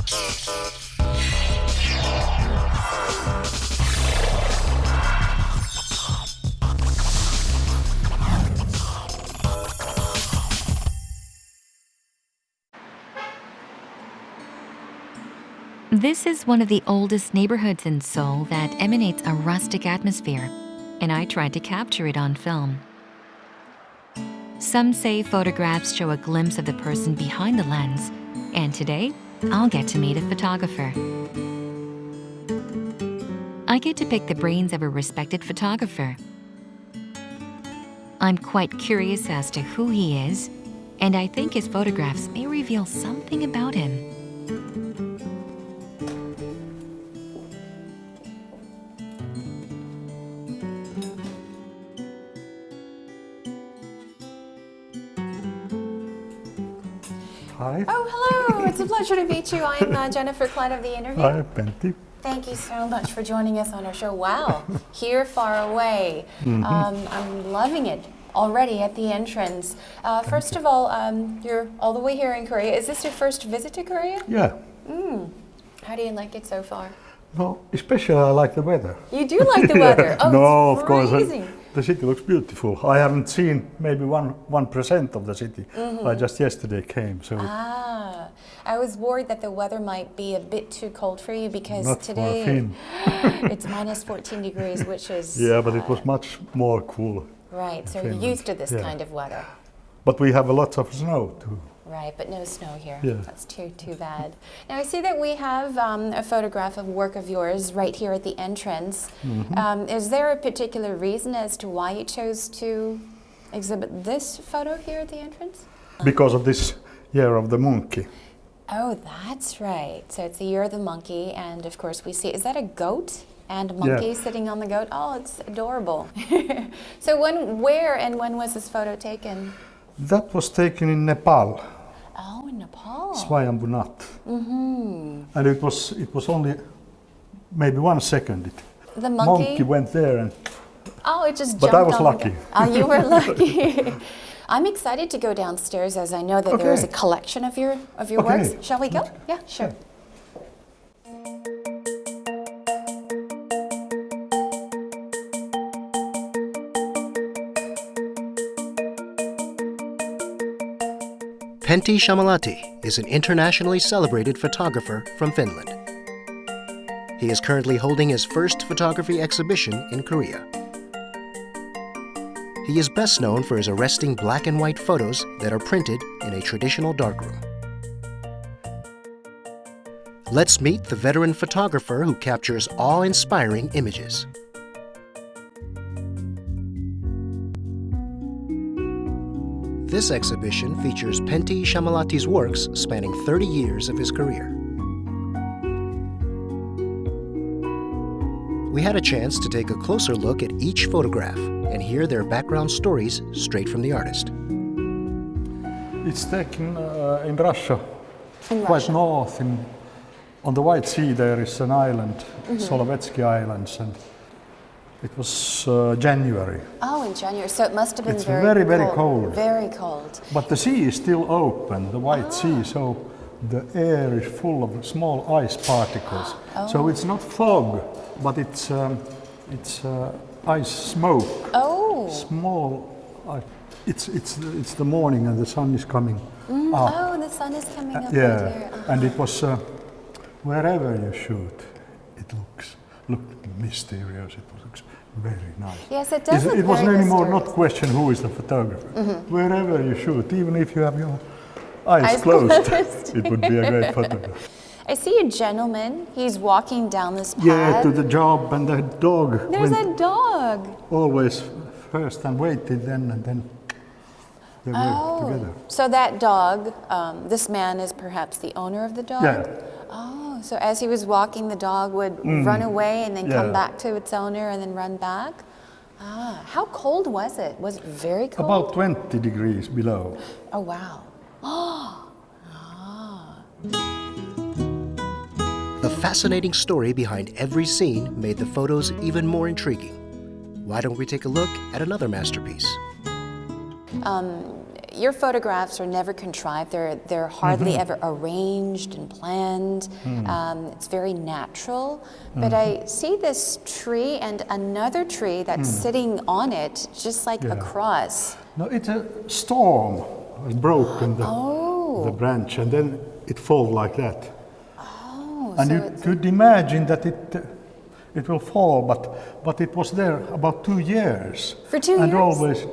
This is one of the oldest neighborhoods in Seoul that emanates a rustic atmosphere, and I tried to capture it on film. Some say photographs show a glimpse of the person behind the lens, and today, I'll get to meet a photographer. I get to pick the brains of a respected photographer. I'm quite curious as to who he is, and I think his photographs may reveal something about him. Hi. Oh, hello. It's a pleasure to meet you. I'm Jennifer Klein of the Innerview. Hi, Pentti. Thank you so much for joining us on our show. Wow, here far away. I'm loving it already at the entrance. First of all, you're all the way here in Korea. Is this your first visit to Korea? Yeah. How do you like it so far? No, especially I like the weather. You do like the weather? Oh, no, it's of course. freezing. The city looks beautiful. I haven't seen maybe 1% of the city. I just yesterday came, so. I was worried that the weather might be a bit too cold for you because Not today for a Finn. it's minus 14 degrees, which is... Yeah, but it was much more cool. Right, so Finland. you're used to this Yeah. kind of weather. But we have a lot of snow too. Right, but no snow here. Yeah. That's too bad. Now I see that we have a photograph of work of yours right here at the entrance. Is there a particular reason as to why you chose to exhibit this photo here at the entrance? Because of this year of the monkey. Oh, that's right. So it's the year of the monkey, and of course we see, is that a goat? And a monkey sitting on the goat? Oh, it's adorable. So where and when was this photo taken? That was taken in Nepal. Oh, in Nepal. Swayambunat. And it was only maybe 1 second. The monkey went there and. Oh, it just But jumped I was on lucky. Oh, you were lucky. I'm excited to go downstairs as I know that there is a collection of your works. Shall we go? Yeah, sure. Pentti Sammallahti is an internationally celebrated photographer from Finland. He is currently holding his first photography exhibition in Korea. He is best known for his arresting black and white photos that are printed in a traditional darkroom. Let's meet the veteran photographer who captures awe-inspiring images. This exhibition features Pentti Sammallahti's works spanning 30 years of his career. We had a chance to take a closer look at each photograph and hear their background stories straight from the artist. It's taken in Russia, quite north. On the White Sea there is an island, Solovetsky Islands, and it was January. Oh, in January. So it must have been It's very very cold. Very cold. But the sea is still open, the White Sea, so the air is full of small ice particles. So it's not fog, but it's ice smoke. Oh. Small. It's the morning and the sun is coming up. Oh, the sun is coming up right Yeah, here. and it was wherever you shoot, it looked mysterious. It looks very nice. Yes, it does look It wasn't very anymore not mysterious. question who is the photographer. Wherever you shoot, even if you have your eyes closed, it would be a great photograph. I see a gentleman. He's walking down this path. Yeah, to the job, and the dog There's went a dog. always first and waited then, and then they were together. So that dog, this man is perhaps the owner of the dog? Yeah. Oh, so as he was walking, the dog would run away and then come Yeah. back to its owner and then run back? Ah, how cold was it? Was it very cold? About 20 degrees below. Oh, wow. The fascinating story behind every scene made the photos even more intriguing. Why don't we take a look at another masterpiece? your photographs are never contrived. They're hardly ever arranged and planned. It's very natural. But I see this tree and another tree that's sitting on it, just like across. No, it's a storm has broken the branch, and then it falls like that. Oh, and so you could imagine that it will fall, but it was there about 2 years. For 2 years? And always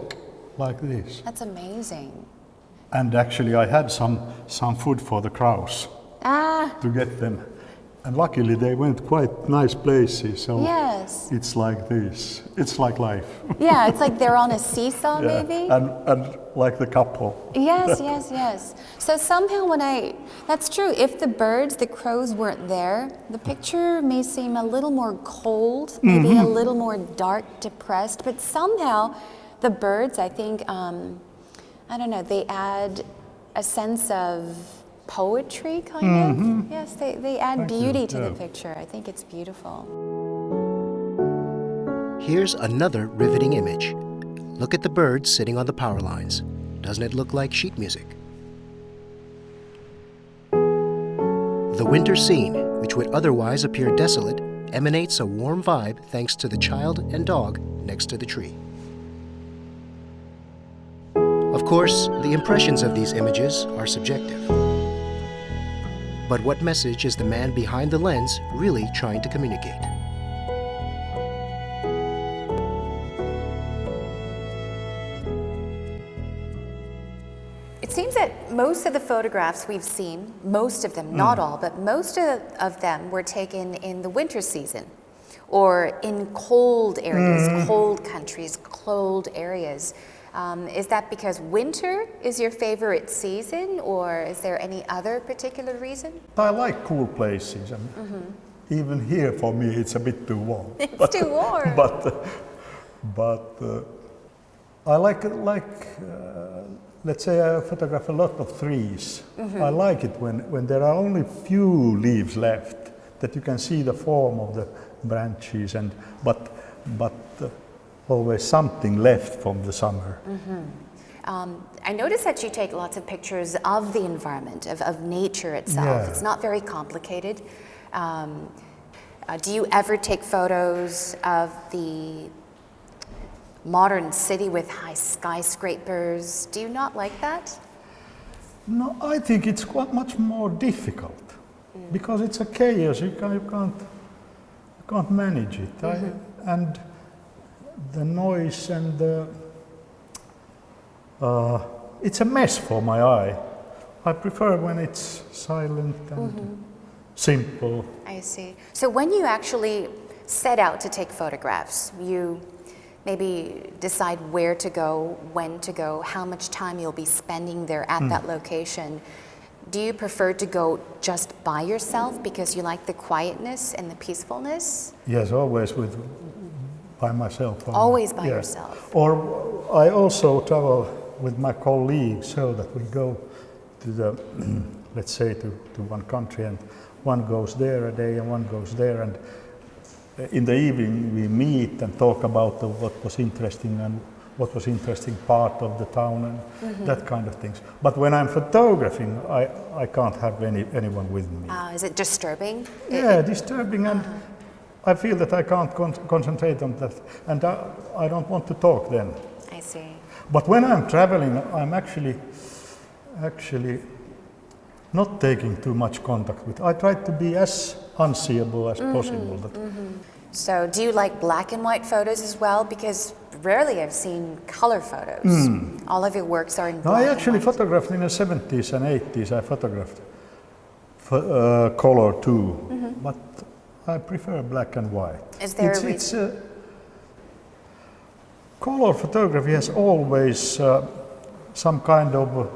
like this. That's amazing. And actually I had some food for the crows to get them. And luckily they went quite nice places, so yes. It's like this. It's like life. Yeah, it's like they're on a seesaw maybe? And like the couple. Yes, yes, yes. So somehow that's true, if the crows weren't there, the picture may seem a little more cold, maybe a little more dark, depressed, but somehow the birds, I think, I don't know, they add a sense of poetry, kind of. Yes, they add beauty to the picture. I think it's beautiful. Here's another riveting image. Look at the birds sitting on the power lines. Doesn't it look like sheet music? The winter scene, which would otherwise appear desolate, emanates a warm vibe thanks to the child and dog next to the tree. Of course, the impressions of these images are subjective. But what message is the man behind the lens really trying to communicate? It seems that most of the photographs we've seen, most of them, not all, but most of them were taken in the winter season or in cold areas, cold countries, cold areas. Is that because winter is your favorite season, or is there any other particular reason? I like cool places, and even here for me it's a bit too warm. It's too warm. But I like let's say I photograph a lot of trees. I like it when there are only few leaves left, that you can see the form of the branches, but always something left from the summer. I noticed that you take lots of pictures of the environment, of nature itself. Yeah. It's not very complicated. Do you ever take photos of the modern city with high skyscrapers? Do you not like that? No, I think it's quite much more difficult because it's a chaos. You can't manage it. And the noise and it's a mess for my eye. I prefer when it's silent and simple. I see. So when you actually set out to take photographs, you maybe decide where to go, when to go, how much time you'll be spending there at that location. Do you prefer to go just by yourself because you like the quietness and the peacefulness? Yes, always by myself. Always by yourself. Or I also travel with my colleagues, so that we go to the, let's say to one country, and one goes there a day and one goes there, and in the evening we meet and talk about what was interesting and what was interesting part of the town and that kind of things. But when I'm photographing, I can't have anyone with me. Is it disturbing? Yeah, disturbing, and I feel that I can't concentrate on that, and I don't want to talk then. I see. But when I'm traveling, I'm actually not taking too much contact with. I try to be as unseeable as possible. So do you like black and white photos as well? Because rarely I've seen color photos. All of your works are in black I actually and white. photographed in the 70s and 80s. I photographed color too, but I prefer black and white. Is there a reason? Color photography has always some kind of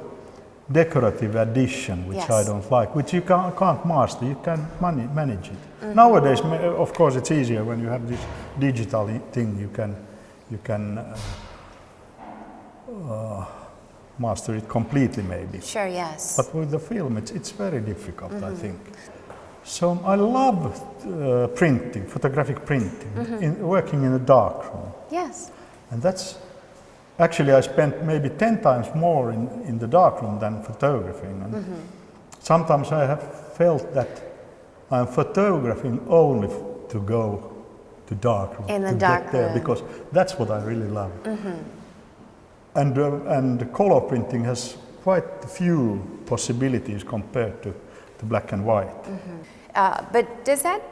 decorative addition, which I don't like, which you can't master. You can't manage it. Nowadays, of course, it's easier when you have this digital thing. You can master it completely, maybe. Sure, yes. But with the film, it's very difficult, I think. So I love printing, photographic printing, working in a darkroom. Yes. And that's Actually, I spent maybe 10 times more in the darkroom than photographing. And sometimes I have felt that I'm photographing only to go to darkroom, In the to dark get there, room. because that's what I really love. And color printing has quite a few possibilities compared to black and white. But does that,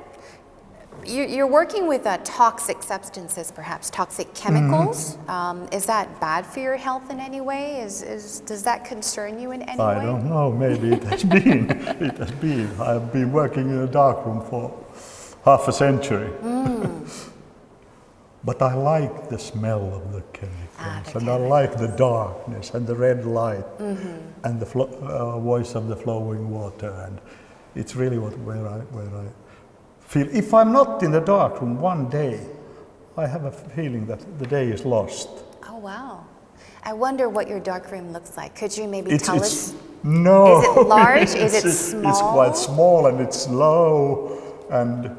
you're working with toxic substances, perhaps toxic chemicals. Is that bad for your health in any way? Does that concern you in any way? I don't know, maybe it has been. It has been. I've been working in a darkroom for half a century. But I like the smell of the chemicals, and I like the darkness and the red light and the voice of the flowing water, and it's really where I feel. If I'm not in the darkroom one day, I have a feeling that the day is lost. Oh wow! I wonder what your darkroom looks like. Could you maybe tell us? No. Is it large? Is it small? It's quite small and it's low, and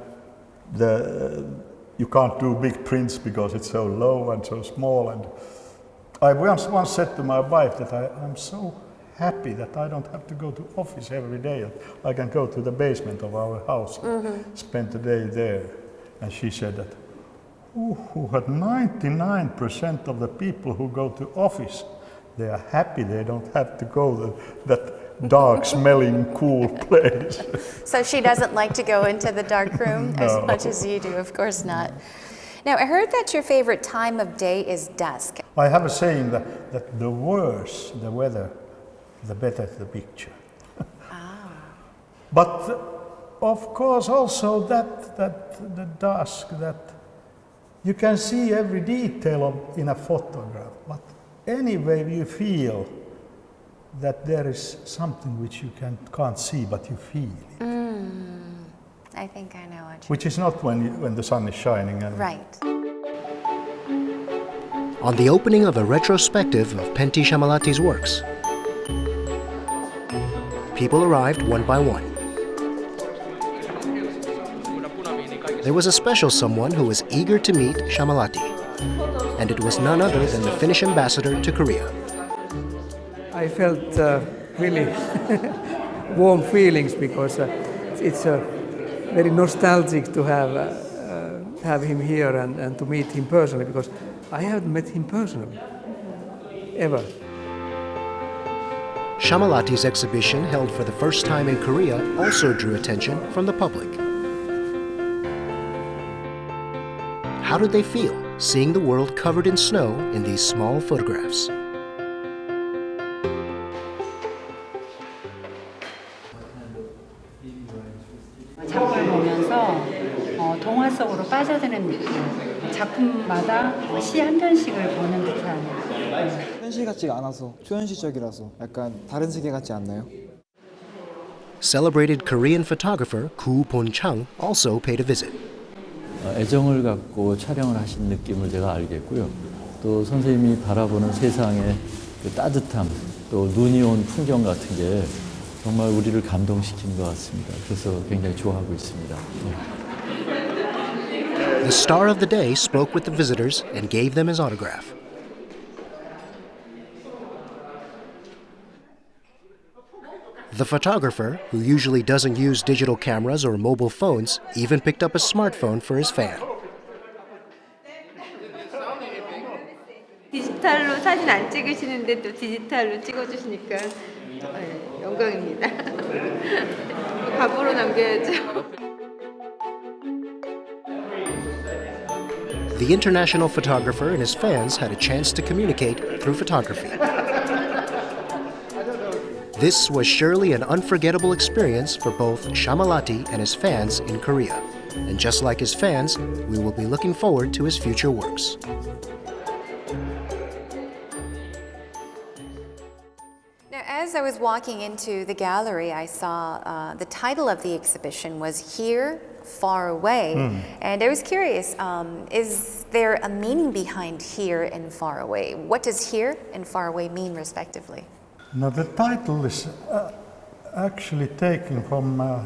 you can't do big prints because it's so low and so small. And I once said to my wife that I'm so happy that I don't have to go to office every day. I can go to the basement of our house and spend the day there. And she said that, who had 99% of the people who go to office, they are happy they don't have to go to that dark smelling cool place. So she doesn't like to go into the dark room as much as you do, of course not. Now, I heard that your favorite time of day is dusk. I have a saying that the worse the weather, the better the picture. But of course also that the dusk, that you can see every detail in a photograph, but anyway you feel that there is something which you can't see, but you feel it. I think I know what you Which is not when the sun is shining. And Right. On the opening of a retrospective of Pentti Sammallahti's works, people arrived one by one. There was a special someone who was eager to meet Sammallahti, and it was none other than the Finnish Ambassador to Korea. I felt really warm feelings because it's very nostalgic to have him here and to meet him personally, because I haven't met him personally, ever. Sammallahti's exhibition, held for the first time in Korea, also drew attention from the public. How did they feel seeing the world covered in snow in these small photographs? 작품을 보면서 동화 속으로 빠져드는 느낌, 작품마다 시 한 편씩을 보는 듯한. 현실 같지가 않아서 초현실적이라서 약간 다른 세계 같지 않나요? Celebrated Korean photographer Koo Bohn-chang also paid a visit. 애정을 갖고 촬영을 하신 느낌을 제가 알겠고요. 또 선생님이 바라보는 세상의 그 따뜻함, 또 눈이 온 풍경 같은 게 정말 우리를 감동시킨 것 같습니다. 그래서 굉장히 좋아하고 있습니다. The star of the day spoke with the visitors and gave them his autograph. The photographer, who usually doesn't use digital cameras or mobile phones, even picked up a smartphone for his fan. 디지털로 사진 안 찍으시는데 또 디지털로 찍어주시니까 영광입니다. 과거로 남겨야죠. The international photographer and his fans had a chance to communicate through photography. This was surely an unforgettable experience for both Sammallahti and his fans in Korea. And just like his fans, we will be looking forward to his future works. Now, as I was walking into the gallery, I saw the title of the exhibition was Here, Far Away. And I was curious, is there a meaning behind here and far away? What does here and far away mean, respectively? Now the title is actually taken from a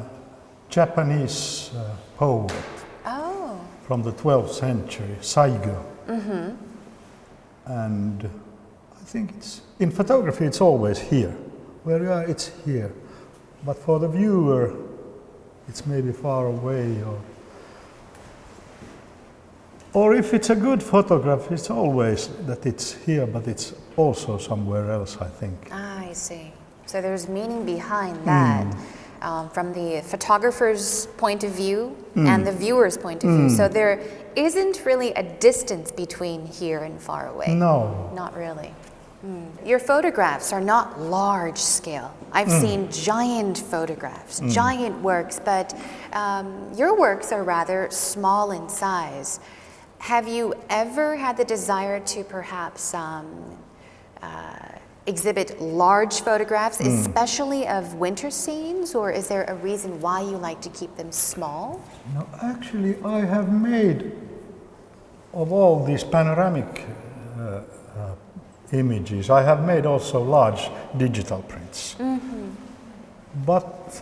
Japanese poet from the 12th century, Saigo. And I think in photography it's always here. Where you are, it's here. But for the viewer, it's maybe far away, or if it's a good photograph, it's always that it's here, but it's also somewhere else, I think. Ah, I see. So there's meaning behind that, from the photographer's point of view and the viewer's point of view. So there isn't really a distance between here and far away. No. Not really. Your photographs are not large scale. I've seen giant photographs, giant works, but your works are rather small in size. Have you ever had the desire to perhaps exhibit large photographs, especially of winter scenes, or is there a reason why you like to keep them small? No, actually, I have made of all these panoramic images, I have made also large digital prints. But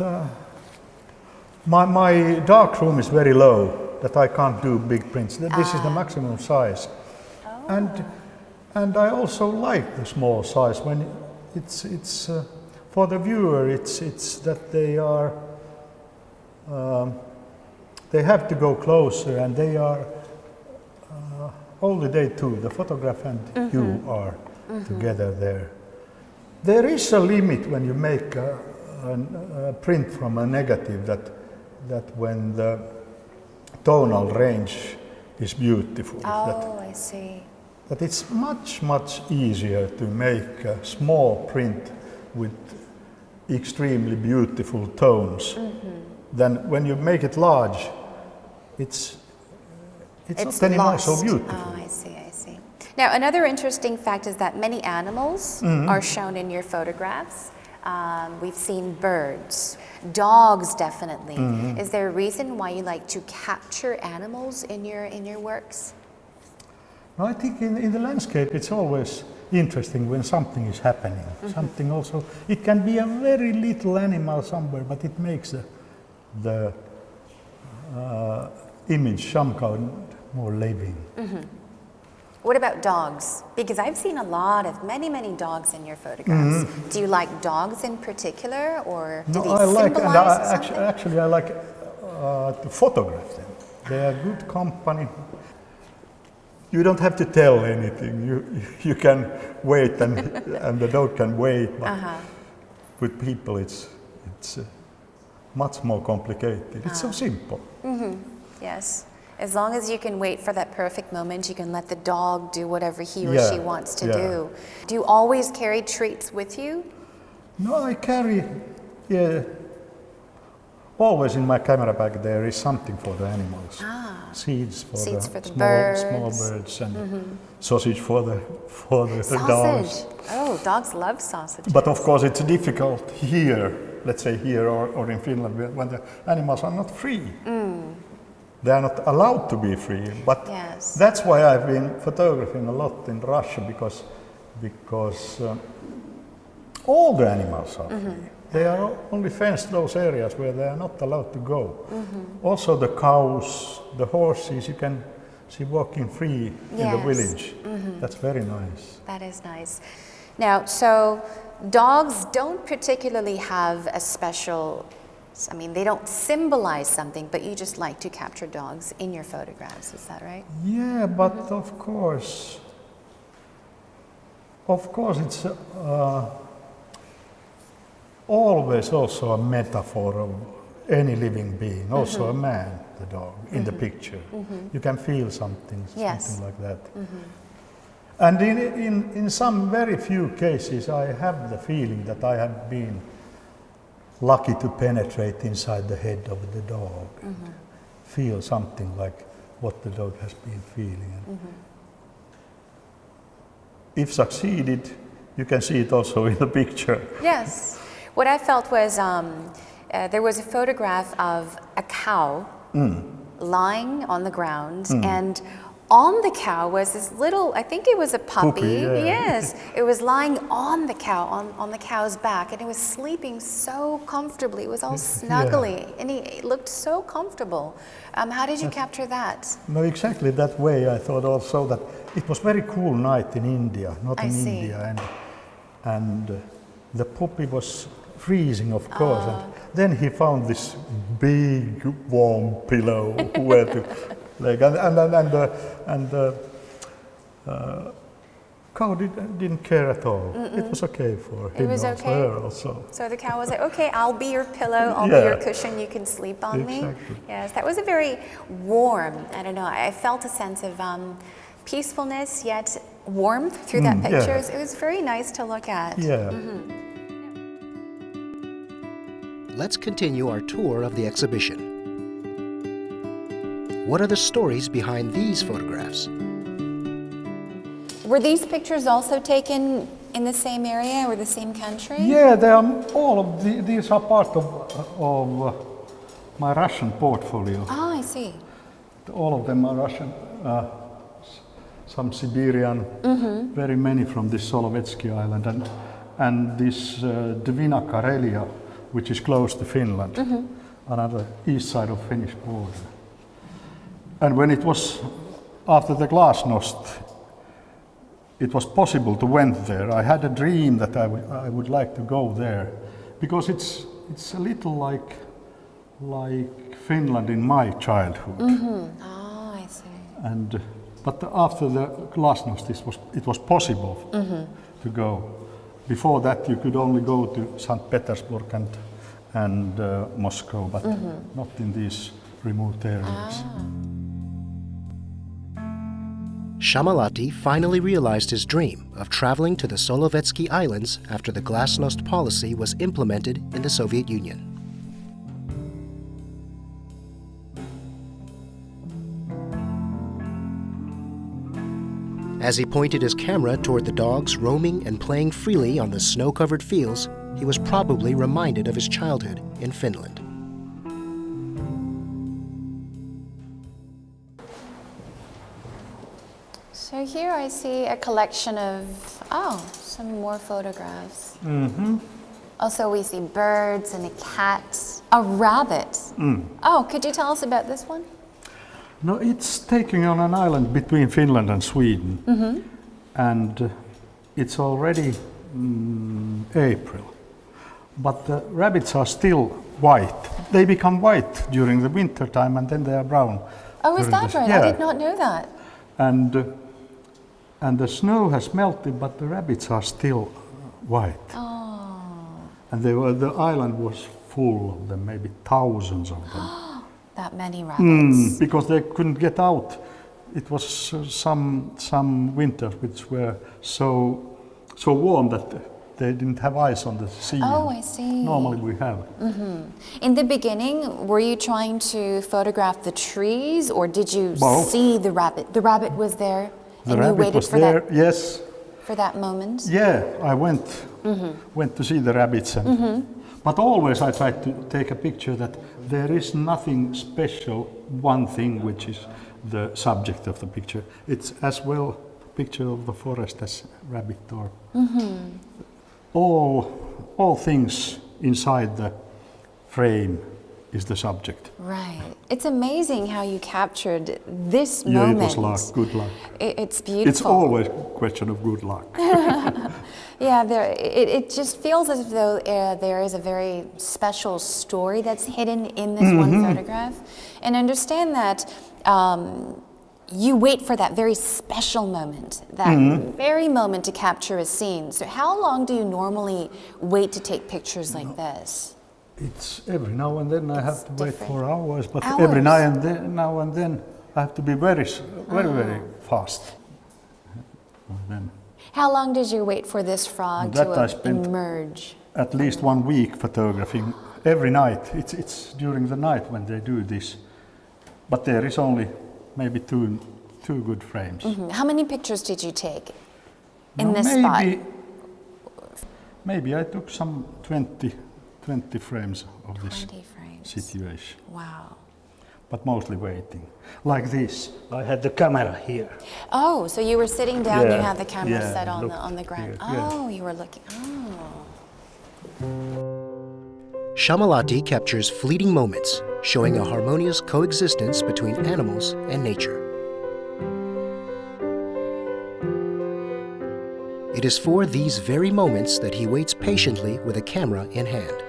my darkroom is very low, that I can't do big prints. This is the maximum size. And I also like the small size when it's for the viewer. It's that they are they have to go closer, and they are only they two, the photograph and you are together there. There is a limit when you make a print from a negative, that when the tonal range is beautiful. I see. That it's much easier to make a small print with extremely beautiful tones than when you make it large. It's not anymore so beautiful. Oh, I see. Now, another interesting fact is that many animals are shown in your photographs. We've seen birds, dogs definitely. Is there a reason why you like to capture animals in your works? No, I think in the landscape it's always interesting when something is happening. Something also, it can be a very little animal somewhere, but it makes the image somehow more living. What about dogs? Because I've seen many dogs in your photographs. Do you like dogs in particular, or do they symbolize something? Actually, I like to photograph them. They are good company. You don't have to tell anything. You can wait, and the dog can wait. But with people, it's much more complicated. It's so simple. Yes. As long as you can wait for that perfect moment, you can let the dog do whatever he or she wants to do. Do you always carry treats with you? No, I carry, always in my camera bag there is something for the animals. Seeds for the small birds, and sausage for the dogs. Oh, dogs love sausage. But of course it's difficult here, let's say here or in Finland, when the animals are not free. They are not allowed to be free, but that's why I've been photographing a lot in Russia, because all the animals are free. They are only fenced those areas where they are not allowed to go. Also the cows, the horses, you can see walking free in the village. That's very nice. That is nice. Now, so dogs don't particularly have a special, I mean, they don't symbolize something, but you just like to capture dogs in your photographs, is that right? Yeah, but of course it's always also a metaphor of any living being, also a man, the dog, in the picture. You can feel something like that. And in some very few cases, I have the feeling that I have been lucky to penetrate inside the head of the dog, feel something like what the dog has been feeling. If succeeded, you can see it also in the picture. Yes. What I felt was there was a photograph of a cow lying on the ground, and on the cow was this little, I think it was a puppy. Yeah. Yes, it was lying on the cow, on the cow's back, and it was sleeping so comfortably. It was all snuggly, and it looked so comfortable. How did you capture that? No, exactly that way. I thought also that it was very cool night in India, not in India, and the puppy was freezing, of course. And then he found this big warm pillow where to leg, and the cow didn't care at all. It was okay for him. It was also, okay. her also. So the cow was like, okay, I'll be your pillow, I'll be your cushion, you can sleep on me. Yes, that was a very warm, I don't know, I felt a sense of peacefulness yet warmth through that picture. It was very nice to look at. Yeah. Let's continue our tour of the exhibition. What are the stories behind these photographs? Were these pictures also taken in the same area or the same country? Yeah, they are, all of these are part of my Russian portfolio. Oh, I see. All of them are Russian, some Siberian, very many from this Solovetsky Island, and this Divina Karelia, which is close to Finland, another east side of Finnish border. And when it was after the Glasnost, it was possible to went there. I had a dream that I would like to go there, because it's a little like Finland in my childhood. Oh, I see. And but after the Glasnost, it was possible to go. Before that, you could only go to St. Petersburg and Moscow, but not in these remote areas. Sammallahti finally realized his dream of traveling to the Solovetsky Islands after the Glasnost policy was implemented in the Soviet Union. As he pointed his camera toward the dogs roaming and playing freely on the snow-covered fields, he was probably reminded of his childhood in Finland. So here I see a collection of, some more photographs. Also we see birds and a cat, a rabbit. Oh, could you tell us about this one? No, it's taken on an island between Finland and Sweden, and it's already April. But the rabbits are still white. They become white during the winter time, and then they are brown. Oh, is that right? Yeah. I did not know that. And the snow has melted, but the rabbits are still white. Oh. And the island was full of them, maybe thousands of them. That many rabbits. Because they couldn't get out. It was some winters which were so warm that they didn't have ice on the sea. Oh, I see. Normally we have. In the beginning, were you trying to photograph the trees, or did you Both. see the rabbit? The rabbit was there, The and you rabbit waited was for there, that yes. for that moment. Yeah, I went to see the rabbits, and but always I tried to take a picture that there is nothing special, one thing which is the subject of the picture. It's as well a picture of the forest as rabbit or all things inside the frame is the subject. Right. It's amazing how you captured this Yeah, moment. it was luck, good luck. It's beautiful. It's always a question of good luck. Yeah, it just feels as though there is a very special story that's hidden in this one photograph. And understand that you wait for that very special moment, that very moment to capture a scene. So how long do you normally wait to take pictures like this? It's every now and then I have to wait different. for hours, but Hours? every now and then I have to be very fast. And then How long did you wait for this frog That I to spent- emerge? at least 1 week photographing every night. It's during the night when they do this, but there is only maybe two good frames. How many pictures did you take in No, this spot? Maybe I took some 20 frames of this 20 frames. situation. Wow. but mostly waiting. Like this. I had the camera here. Oh, so you were sitting down, you had the camera yeah, set on look on the ground. here, yeah. Oh, you were looking. Oh. Sammallahti captures fleeting moments, showing a harmonious coexistence between animals and nature. It is for these very moments that he waits patiently with a camera in hand.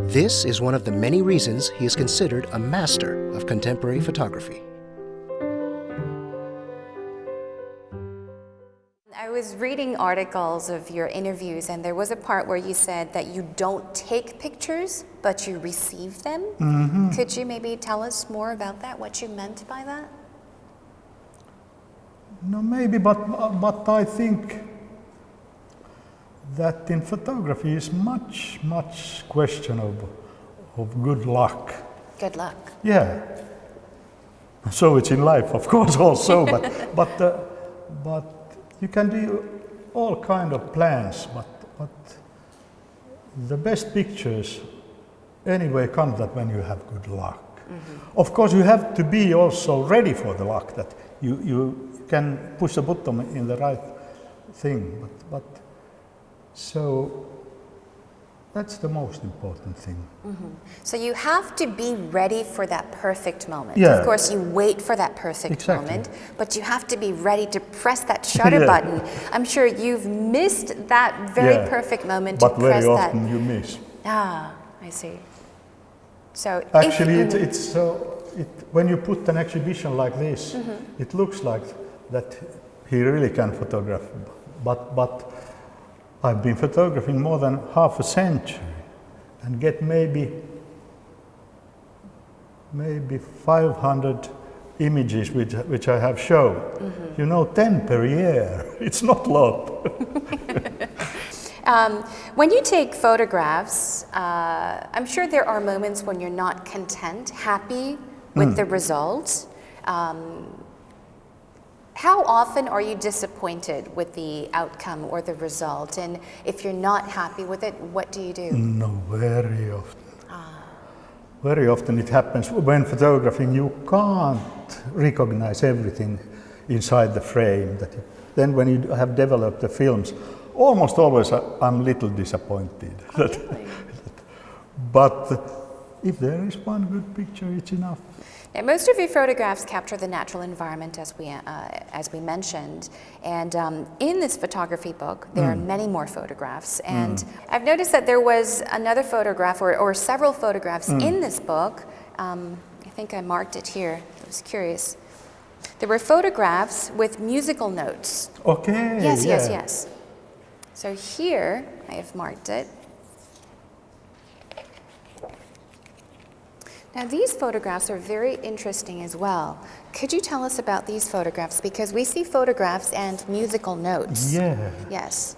This is one of the many reasons he is considered a master of contemporary photography. I was reading articles of your interviews, and there was a part where you said that you don't take pictures, but you receive them. Mm-hmm. Could you maybe tell us more about that, what you meant by that? No, maybe, but I think that in photography is much question of good luck. Good luck. Yeah. So it's in life, of course, also, but you can do all kind of plans, but the best pictures anyway come that when you have good luck. Mm-hmm. Of course, you have to be also ready for the luck, that you can push the button in the right thing, but so that's the most important thing. Mm-hmm. So you have to be ready for that perfect moment. Yeah. Of course, you wait for that perfect Exactly. moment, but you have to be ready to press that shutter Yeah. button. I'm sure you've missed that very Yeah. perfect moment But to press very that. often you miss. Ah, I see. So Actually, when you put an exhibition like this, mm-hmm. it looks like that he really can photograph. But I've been photographing more than half a century and get maybe 500 images which I have shown. Mm-hmm. You know, 10 per year. It's not a lot. When you take photographs, I'm sure there are moments when you're not content, happy with the result. How often are you disappointed with the outcome or the result? And if you're not happy with it, what do you do? No, very often. Very often it happens when photographing, you can't recognize everything inside the frame. Then when you have developed the films, almost always I'm a little disappointed. Oh, really? But if there is one good picture, it's enough. Now, most of your photographs capture the natural environment, as we mentioned, and in this photography book, there are many more photographs. And I've noticed that there was another photograph, or several photographs in this book. I think I marked it here. I was curious. There were photographs with musical notes. Okay. Yes, yeah. yes. So here I have marked it. Now these photographs are very interesting as well. Could you tell us about these photographs? Because we see photographs and musical notes. Yeah. Yes.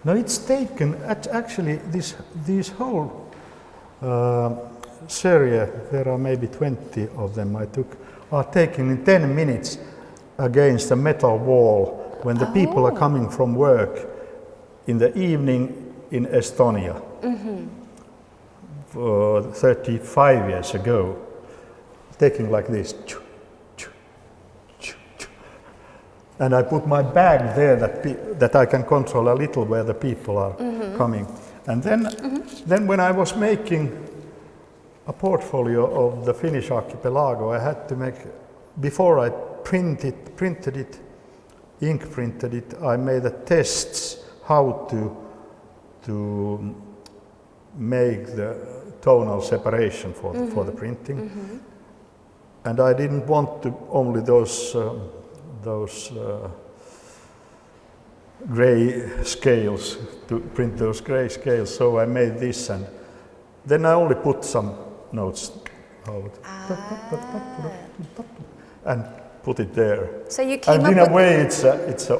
No, it's taken, actually this whole series, there are maybe 20 of them I took, are taken in 10 minutes against a metal wall when the people are coming from work in the evening in Estonia. 35 years ago, taking like this. And I put my bag there that I can control a little where the people are coming. And then when I was making a portfolio of the Finnish archipelago, I had to make, before I printed it, ink printed it, I made the tests how to make the tonal separation for the printing, and I didn't want to only those gray scales, to print those gray scales. So I made this, and then I only put some notes out and put it there. So you came and up in with a way, it's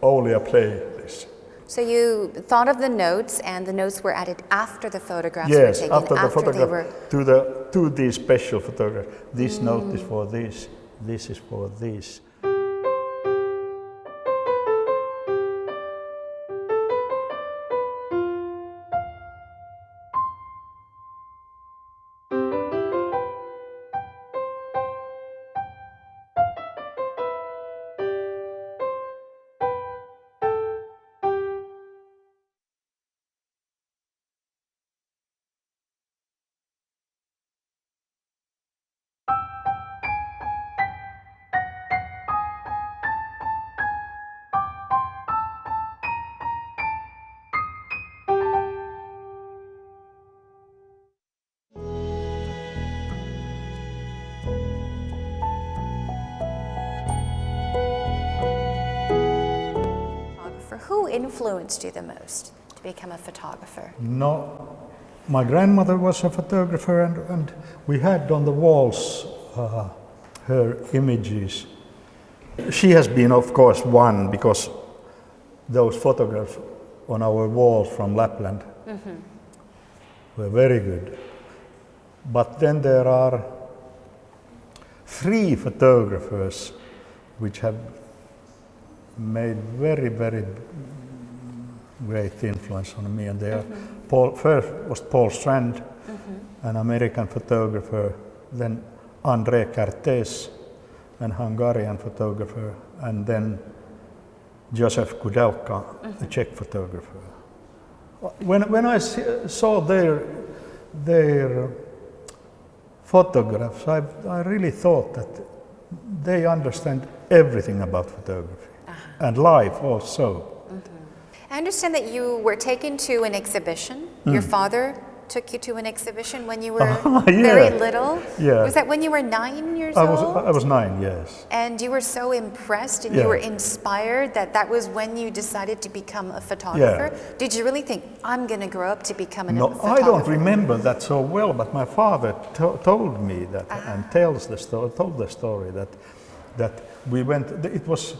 only a play. This. So you thought of the notes, and the notes were added after the photographs yes, were taken. after the photograph, they were... to these special photographs. This note is for this is for this. influenced you the most to become a photographer? No, my grandmother was a photographer, and we had on the walls her images. She has been, of course, one, because those photographs on our walls from Lapland were very good. But then there are 3 photographers which have made very, very great influence on me, and they are first was Paul Strand, an American photographer, then Henri Cartier-Bresson, an Hungarian photographer, and then Joseph Kudelka, a Czech photographer. When I saw their photographs, I really thought that they understand everything about photography and life also. I understand that you were taken to an exhibition. Your father took you to an exhibition when you were very little. Yeah. Was that when you were 9 years old? I was 9, yes. And you were so impressed and you were inspired that was when you decided to become a photographer? Yeah. Did you really think, I'm going to grow up to become a photographer? I don't remember that so well, but my father told me that, and told the story that we went. It was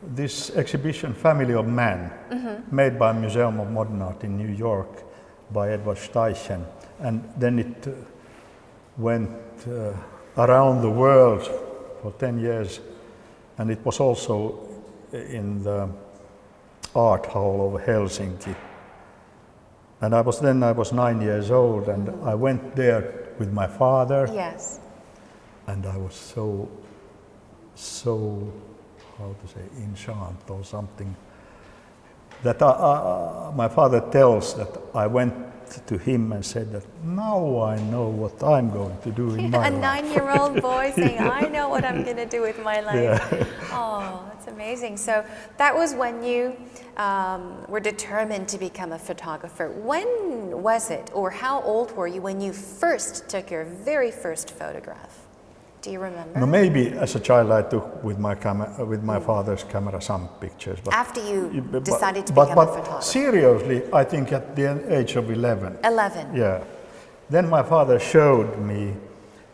this exhibition, Family of Man, made by Museum of Modern Art in New York by Edward Steichen, and then it went around the world for 10 years, and it was also in the art hall of Helsinki. And I was 9 years old, and I went there with my father. Yes. And I was so how to say, enchant or something, that my father tells that I went to him and said that now I know what I'm going to do in my life. A 9-year-old boy saying, I know what I'm going to do with my life. Yeah. Oh, that's amazing. So that was when you were determined to become a photographer. When was it, or how old were you when you first took your very first photograph? Do you remember? No, maybe as a child I took with my father's camera some pictures. But after you decided to become a photographer? But seriously, I think at the age of 11. 11? Yeah. Then my father showed me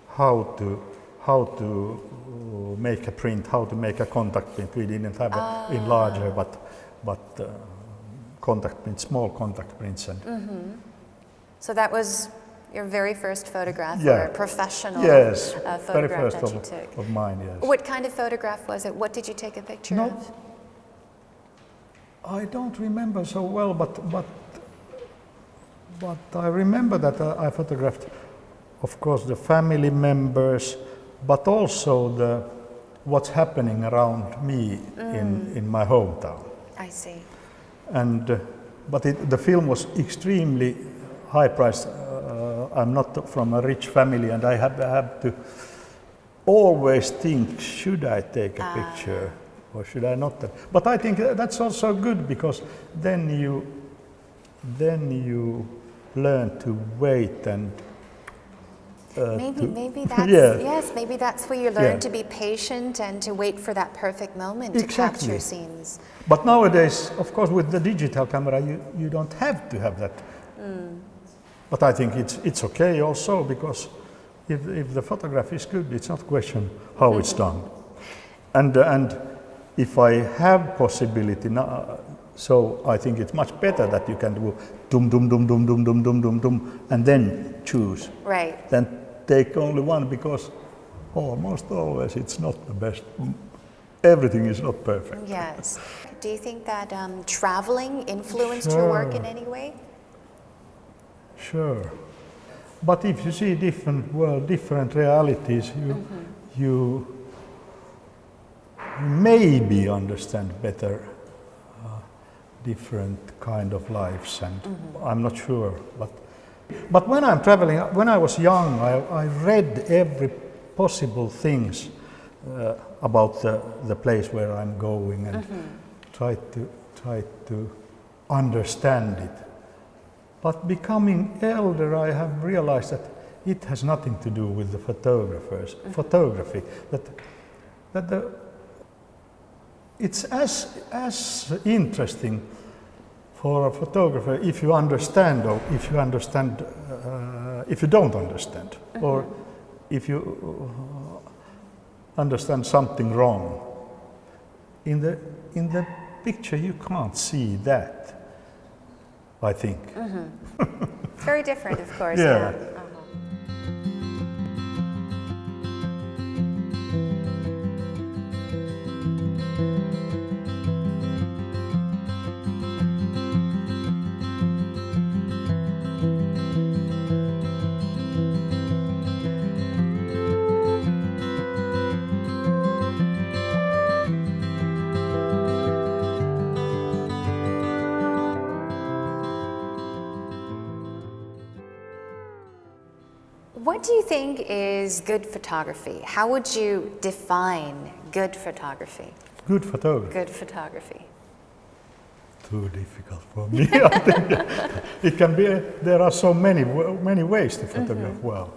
how to make a print, how to make a contact print. We didn't have an enlarger, but contact prints, small contact prints. And So that was your very first photograph, yeah. or a professional photograph very first that you took? Of mine, yes. What kind of photograph was it? What did you take a picture of? I don't remember so well, but I remember that I photographed, of course, the family members, but also what's happening around me in my hometown. I see. And but the film was extremely high priced. I'm not from a rich family, and I have to always think, should I take a picture or should I not? But I think that's also good, because then you learn to wait and maybe that's maybe that's where you learn to be patient and to wait for that perfect moment to capture scenes. But nowadays, of course, with the digital camera, you don't have to have that. But I think it's okay also, because if the photograph is good, it's not a question how it's done. And if I have possibility now, so I think it's much better that you can do dum dum dum dum dum dum dum dum dum and then choose. Right. Then take only one, because almost always it's not the best. Everything is not perfect. Yes. Do you think that traveling influenced your work in any way? Sure. But if you see different world, different realities, you maybe understand better different kind of lives, and I'm not sure. But when I'm traveling, when I was young, I read every possible things about the place where I'm going, and tried to understand it. But becoming elder, I have realized that it has nothing to do with the photography. That it's as interesting for a photographer, if you understand or if you don't understand, or if you understand something wrong, in the picture you can't see that, I think. It's very different, of course. Yeah. What do you think is good photography? How would you define good photography? Good photography. Good photography. Too difficult for me. I think it can be. There are so many ways to photograph well.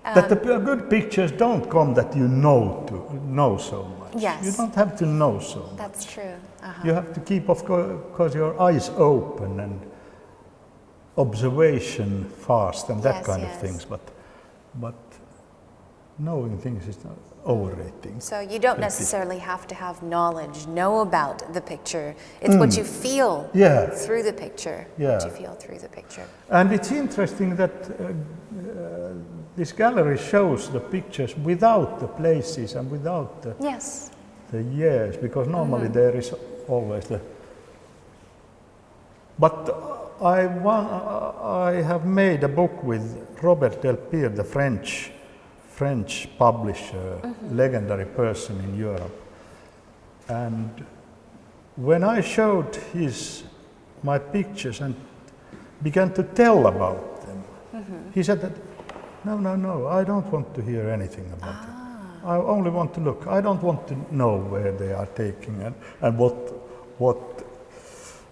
That the good pictures don't come that you know so much. Yes. You don't have to know so much. That's true. You have to keep, of course, your eyes open and observation fast and that kind of things. But knowing things is not overrating. So you don't necessarily have to have knowledge, know about the picture. It's what you feel through the picture. What you feel through the picture. And it's interesting that this gallery shows the pictures without the places and without the years, because normally there is always the. But I have made a book with Robert Delpire, the French publisher, legendary person in Europe. And when I showed my pictures and began to tell about them, he said that, no, I don't want to hear anything about it. I only want to look. I don't want to know where they are taking and what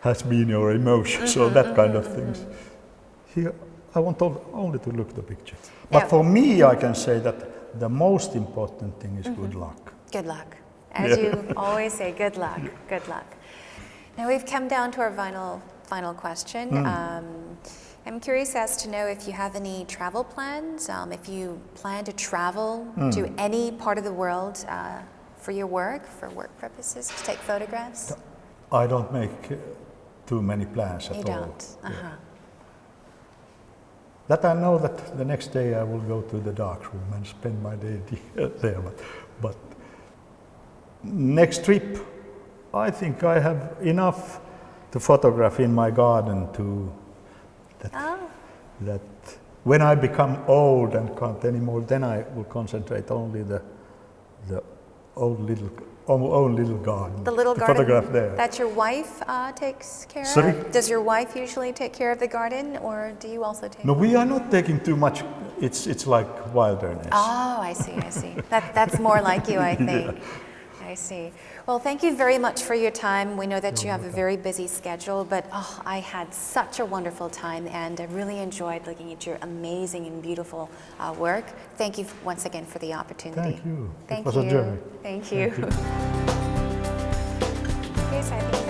has been your emotions or that kind of things. I want only to look at the picture. But for me, I can say that the most important thing is good luck. Good luck. As you always say, good luck. Good luck. Now we've come down to our final question. I'm curious as to know if you have any travel plans, if you plan to travel to any part of the world for your work, for work purposes, to take photographs? I don't make too many plans at all. You don't? That I know that the next day I will go to the darkroom and spend my day there. But next trip, I think I have enough to photograph in my garden that when I become old and can't anymore, then I will concentrate only the own little garden. The little garden photograph there. that your wife takes care Sorry? of? Does your wife usually take care of the garden, or do you also take? No, we are not taking too much. It's like wilderness. Oh, I see. That's more like you, I think. I see. Well, thank you very much for your time. We know that you have a very busy schedule, but I had such a wonderful time, and I really enjoyed looking at your amazing and beautiful work. Thank you once again for the opportunity. Thank you. Thank it was you. a journey. Thank you. Okay, so I think